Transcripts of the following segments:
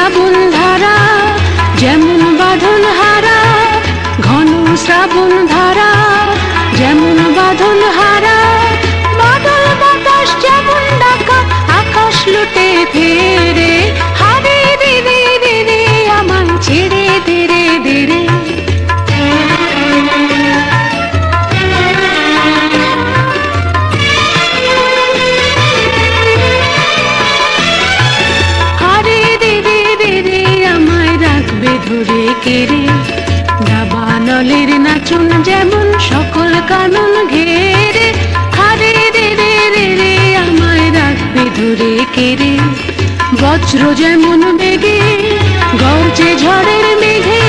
শ্রাবণ ধারা যেমন বাঁধন হারা, ঘন শ্রাবণ ধারা যেমন বাঁধন হারা, বাদল বাতাস যেমন ডাকা আকাশ লুটে ফেরে, হারে রে রে রে রে আমায় ছেড়ে দে রে দে রে। হারে রে রে রে রে আমায় রাখবে ধরে কেড়ে, দাবানলের নাচন যেমন সকল কানন ঘেরে, হারে রে রে রে রে আমায় রাখবে ধরে কেড়ে, বজ্র যেমন বেগে গর্জে ঝড়ের মেঘে,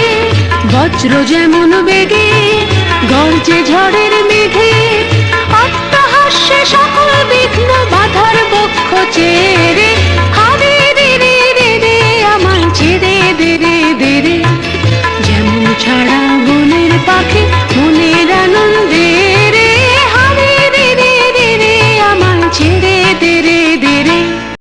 বজ্র যেমন বেগে গর্জে ঝড়ের মেঘে, অট্টহাস্যে সকল বিঘ্ন বাধার বক্ষ চেয়ে